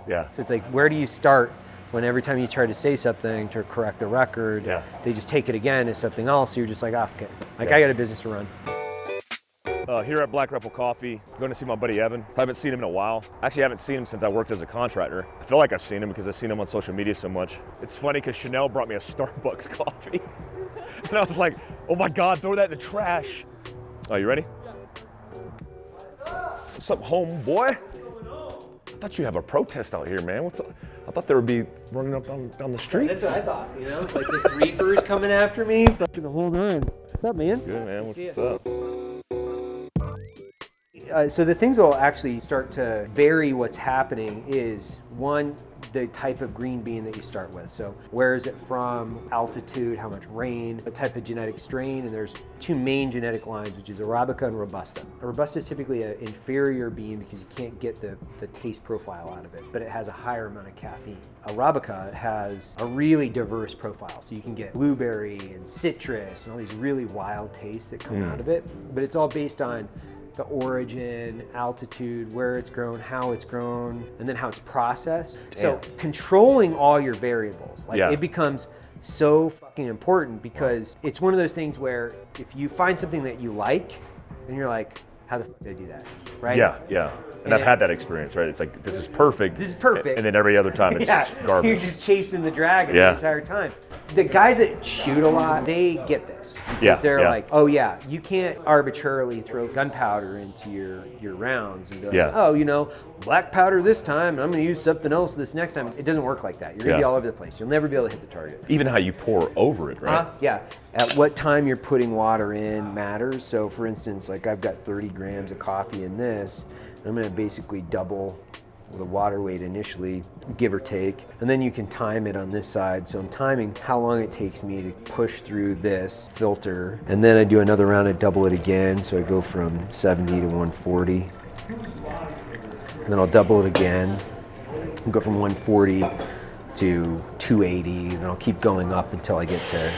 Yeah. So it's like, where do you start when every time you try to say something to correct the record, they just take it again as something else. So you're just like, oh, forget it. Like, I got a business to run. Here at Black Rifle Coffee, going to see my buddy Evan. I haven't seen him in a while. Actually, I haven't seen him since I worked as a contractor. I feel like I've seen him because I've seen him on social media so much. It's funny because Chanel brought me a Starbucks coffee. And I was like, oh my God, throw that in the trash. Oh, you ready? What's up, homeboy? I thought you have a protest out here, man. What's up? I thought they would be running up down the street. That's what I thought, you know? It's like the Reapers coming after me. Fucking the whole nine. What's up, man? Good, man. What's up? So the things that will actually start to vary what's happening is, one, the type of green bean that you start with. So where is it from, altitude, how much rain, what type of genetic strain, and there's two main genetic lines, which is Arabica and Robusta. A Robusta is typically an inferior bean because you can't get the taste profile out of it, but it has a higher amount of caffeine. Arabica has a really diverse profile, so you can get blueberry and citrus and all these really wild tastes that come out of it, but it's all based on the origin, altitude, where it's grown, how it's grown, and then how it's processed. Damn. So controlling all your variables, like it becomes so fucking important because it's one of those things where if you find something that you like, and you're like, how the fuck did I do that, right? Yeah. And I've had that experience, right? It's like, this is perfect. This is perfect. And then every other time it's garbage. You're just chasing the dragon the entire time. The guys that shoot a lot, they get this. Because they're like, oh yeah, you can't arbitrarily throw gunpowder into your rounds and be like, oh, you know, black powder this time, and I'm gonna use something else this next time. It doesn't work like that. You're gonna be all over the place. You'll never be able to hit the target. Even how you pour over it, right? At what time you're putting water in matters. So for instance, like I've got 30 grams of coffee in this, I'm gonna basically double the water weight initially, give or take, and then you can time it on this side. So I'm timing how long it takes me to push through this filter, and then I do another round and double it again. So I go from 70 to 140, and then I'll double it again and go from 140 to 280, and then I'll keep going up until I get to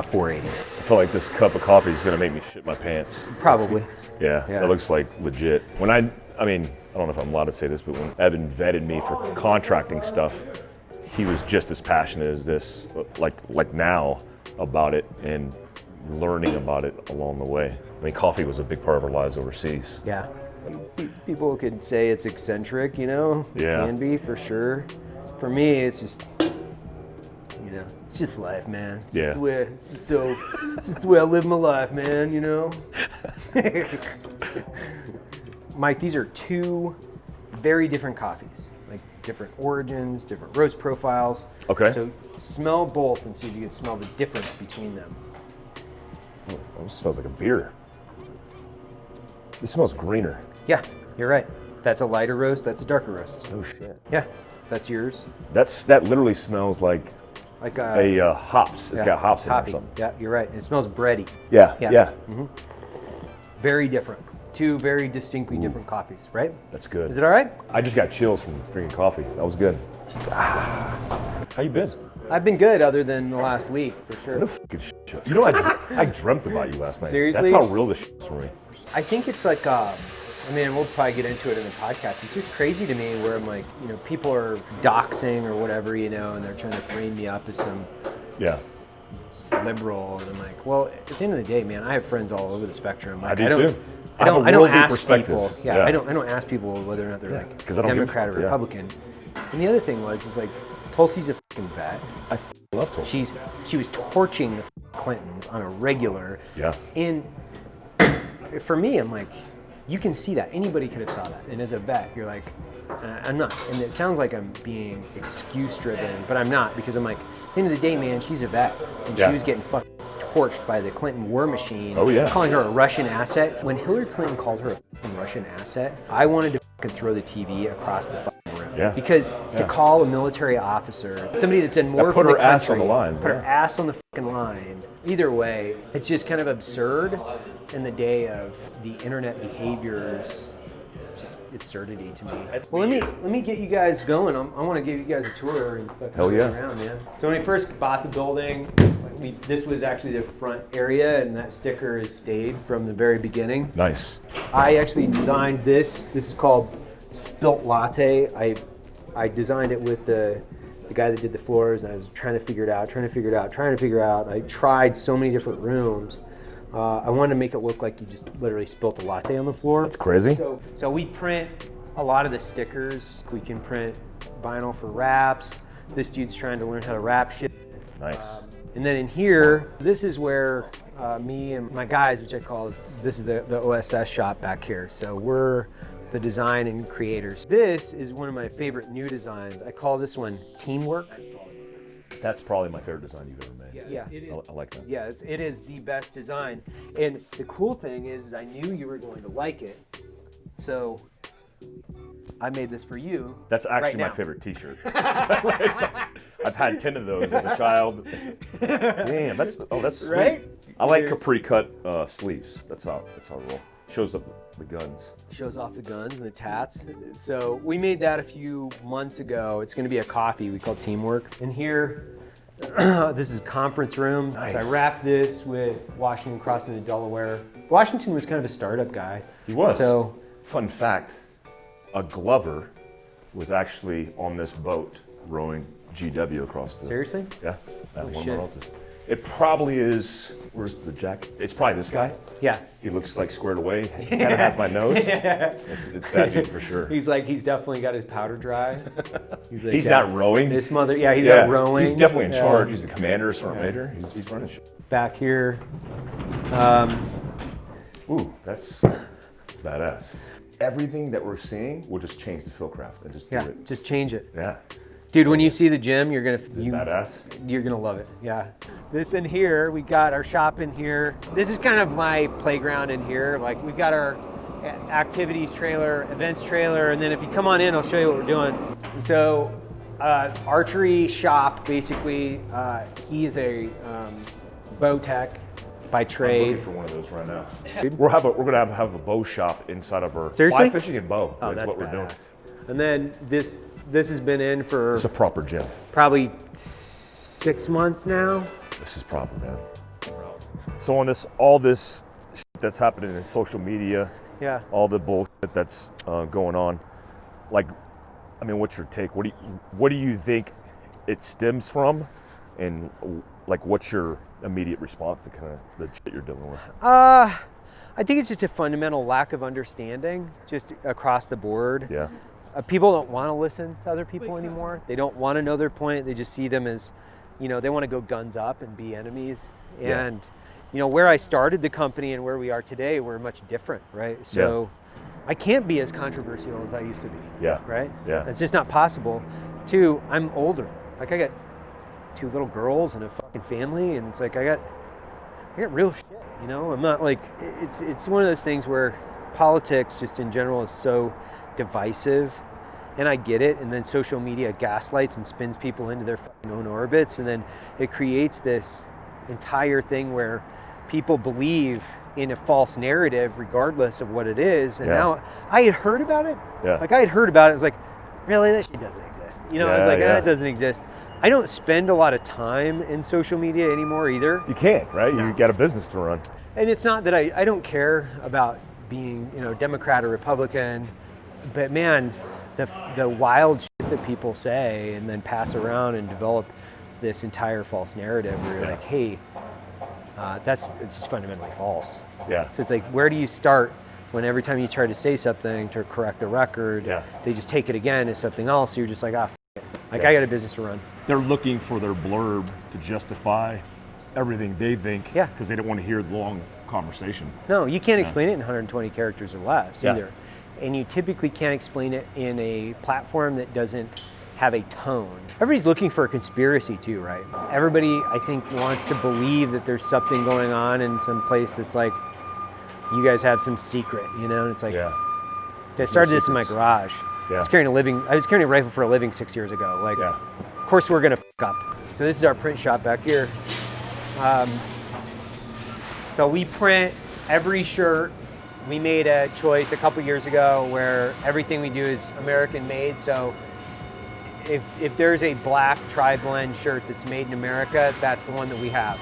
480. I feel like this cup of coffee is gonna make me shit my pants. Probably. Yeah, it looks like legit. When I don't know if I'm allowed to say this, but when Evan vetted me for contracting stuff, he was just as passionate as this, like now, about it and learning about it along the way. I mean, coffee was a big part of our lives overseas. Yeah. People could say it's eccentric, you know? It can be, for sure. For me, it's just, you know, it's just life, man. It's just the way I live my life, man, you know? Mike, these are two very different coffees, like different origins, different roast profiles. Okay. So smell both and see if you can smell the difference between them. Oh, this smells like a beer. This smells greener. Yeah, you're right. That's a lighter roast, that's a darker roast. Oh shit. Yeah, that's yours. That literally smells like a hops. It's got hops in it or something. Yeah, you're right. It smells bready. Yeah. Mm-hmm. Very different. Two very distinctly different coffees, right? That's good. Is it all right? I just got chills from drinking coffee. That was good. How you been? I've been good, other than the last week, for sure. What a fucking shit. You know, I dreamt about you last night. Seriously? That's how real this shit is for me. I think it's like, I mean, we'll probably get into it in the podcast. It's just crazy to me where I'm like, you know, people are doxing or whatever, you know, and they're trying to frame me up as some liberal. And I'm like, well, at the end of the day, man, I have friends all over the spectrum. Like, I do too. I don't ask perspective. people. I don't ask people whether or not they're like Democrat or Republican. And the other thing is like, Tulsi's a fucking vet. I love Tulsi. She was torching the Clintons on a regular. Yeah. And for me, I'm like, you can see that. Anybody could have saw that. And as a vet, you're like, I'm not. And it sounds like I'm being excuse driven, but I'm not, because I'm like, at the end of the day, man, she's a vet, and she was getting fucking torched by the Clinton war machine, calling her a Russian asset. When Hillary Clinton called her a fucking Russian asset, I wanted to fucking throw the TV across the fucking room. Yeah. Because to call a military officer, somebody that's done more for the country, put her ass on the line. Put her ass on the fucking line. Either way, it's just kind of absurd in the day of the internet behaviors. Just absurdity to me. Well, let me get you guys going. I want to give you guys a tour and fucking around, man. So when we first bought the building, this was actually the front area, and that sticker has stayed from the very beginning. Nice. I actually designed this. This is called Spilt Latte. I I designed it with the guy that did the floors, and I was trying to figure it out. I tried so many different rooms. I wanted to make it look like you just literally spilt a latte on the floor. That's crazy. So we print a lot of the stickers. We can print vinyl for wraps. This dude's trying to learn how to wrap shit. Nice. And then in here, this is where me and my guys, which I call, this is the OSS shop back here. So we're the design and creators. This is one of my favorite new designs. I call this one Teamwork. That's probably my favorite design you've ever made. Yeah. I like that. Yeah, it is the best design. And the cool thing is I knew you were going to like it. So I made this for you. That's actually right my now. favorite t-shirt. I've had 10 of those as a child. Damn, that's sweet. Right? I like capri cut sleeves. That's how I roll. Shows up the guns. Shows off the guns and the tats. So we made that a few months ago. It's going to be a coffee we call Teamwork. And here, this is conference room. Nice. So I wrapped this with Washington crossing the Delaware. Washington was kind of a startup guy. He was. So fun fact, a Glover was actually on this boat rowing GW across the... seriously? Yeah, that one of my shit. relatives. It probably is, where's the jacket? It's probably this guy. Yeah. He looks like squared away, kind of has my nose. It's that dude for sure. He's definitely got his powder dry. He's not rowing. He's not rowing. He's definitely in charge. He's the commander, sergeant major. He's running shit. Back here. Ooh, that's badass. Everything that we're seeing, we'll just change the fieldcraft and just do it. Just change it. Yeah. Dude, when you see the gym, you're Badass. gonna love it. Yeah. This in here, we got our shop in here. This is kind of my playground in here. Like we've got our activities trailer, events trailer, and then if you come on in, I'll show you what we're doing. So, archery shop, basically, he's a bow tech by I'm trade. looking for one of those right now. We're gonna have a bow shop inside of our Seriously? fly fishing and bow. Oh, that's what we're doing. badass. And then this has been in for It's a proper gym. probably 6 months now. This is proper, man. So on all this shit that's happening in social media, Yeah. all the bullshit that's going on, like, I mean, what's your take? What do you think it stems from, and like, what's your immediate response to kind of the shit you're dealing with? I think it's just a fundamental lack of understanding, just across the board. Yeah. People don't want to listen to other people anymore. They don't want to know their point. They just see them as, they want to go guns up and be enemies. Yeah. And, where I started the company and where we are today, we're much different, right? So I can't be as controversial as I used to be. Yeah. Right? Yeah. It's just not possible. Two, I'm older. Like I got 2 little girls and a fucking family, and it's like I got real shit. I'm not like it's one of those things where politics just in general is so divisive, and I get it, and then social media gaslights and spins people into their fucking own orbits, and then it creates this entire thing where people believe in a false narrative regardless of what it is. And now I had heard about it. Yeah. Like I had heard about it. It's like, really, that shit doesn't exist. I was like, it doesn't exist. I don't spend a lot of time in social media anymore either. You can't, right? You got a business to run. And it's not that I don't care about being, Democrat or Republican, but man, the wild shit that people say and then pass around and develop this entire false narrative where you're like, hey, it's just fundamentally false. Yeah. So it's like, where do you start when every time you try to say something to correct the record, they just take it again as something else? So you're just like, f it. Like, I got a business to run. They're looking for their blurb to justify everything they think, because they don't want to hear the long conversation. No, you can't explain it in 120 characters or less either. And you typically can't explain it in a platform that doesn't have a tone. Everybody's looking for a conspiracy too, right? Everybody, I think, wants to believe that there's something going on in some place that's like, you guys have some secret, and it's like, I started this in my garage. I was carrying a rifle for a living 6 years ago. Like, of course we're gonna fuck up. So this is our print shop back here. So we print every shirt. We made a choice a couple years ago where everything we do is American made. So if there's a black tri-blend shirt that's made in America, that's the one that we have.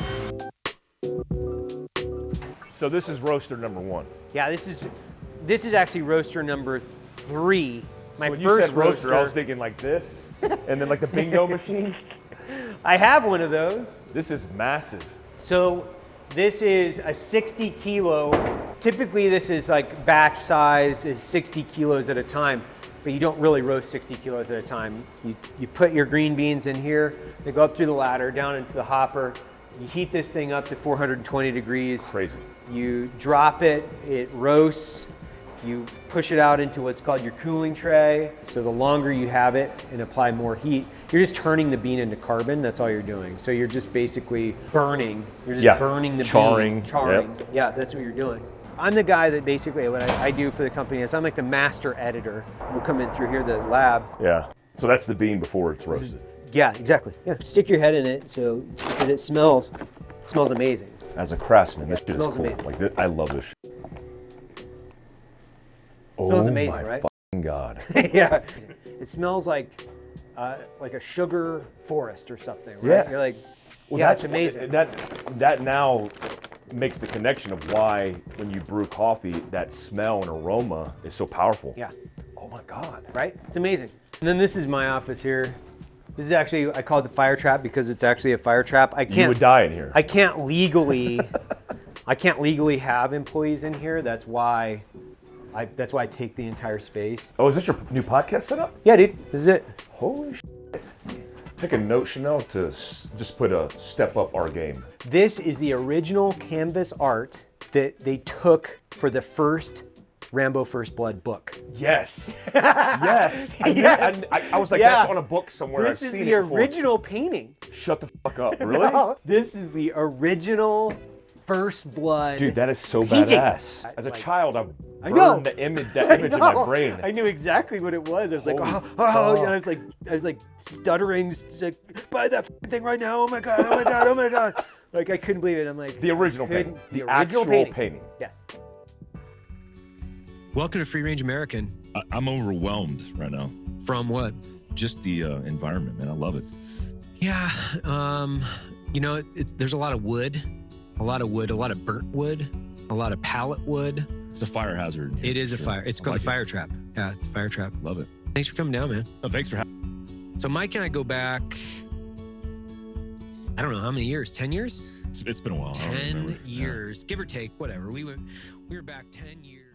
So this is roaster number 1. Yeah, this is actually roaster number 3. So when you said roaster, I was thinking like this, and then like the bingo machine. I have one of those. This is massive. So this is a 60 kilo. Typically this is like batch size is 60 kilos at a time, but you don't really roast 60 kilos at a time. You put your green beans in here, they go up through the ladder, down into the hopper. You heat this thing up to 420 degrees. Crazy. You drop it, it roasts. You push it out into what's called your cooling tray. So the longer you have it and apply more heat, you're just turning the bean into carbon. That's all you're doing. So you're just basically burning. You're just burning the bean. Charring. Yep. Yeah, that's what you're doing. I'm the guy that basically, what I do for the company is I'm like the master editor. We'll come in through here, the lab. Yeah. So that's the bean before it's roasted. Yeah, exactly. Yeah, stick your head in it so because it smells amazing. As a craftsman, this shit is cool. Amazing. Like this, I love this shit. Smells amazing, my right? Fucking God. Yeah. It smells like a sugar forest or something, right? Yeah. You're like, Well, yeah, it's amazing. That now makes the connection of why when you brew coffee, that smell and aroma is so powerful. Yeah. Oh my God. Right? It's amazing. And then this is my office here. This is actually, I call it the fire trap because it's actually a fire trap. You would die in here. I can't legally have employees in here. That's why I take the entire space. Oh, is this your new podcast setup? Yeah, dude. This is it. Holy shit. Take a note, Chanel, to just put a step up our game. This is the original canvas art that they took for the first Rambo First Blood book. Yes. Yes. Yes. I was like, Yeah. that's on a book somewhere. This I've is seen the it before. original painting. Shut the fuck up. Really? No, this is the original First Blood. Dude, that is so painting. badass. As a child, I've I know. burned that image in my brain. I knew exactly what it was. I was like, Holy and I was like stuttering, like, buy that thing right now. Oh my God, oh my God, oh my God. Like I couldn't believe it. I'm like, The original painting. The original actual painting. Yes. Welcome to Free Range American. I'm overwhelmed right now. From what? Just the environment, man. I love it. Yeah, there's a lot of wood, a lot of burnt wood, a lot of pallet wood. It's a fire hazard. It is a fire. It's called a fire trap. Yeah, it's a fire trap. Love it. Thanks for coming down, man. No, thanks for having So Mike and I go back, I don't know how many years, 10 years? It's been a while. I don't 10 remember. years, give or take, whatever. We were back 10 years.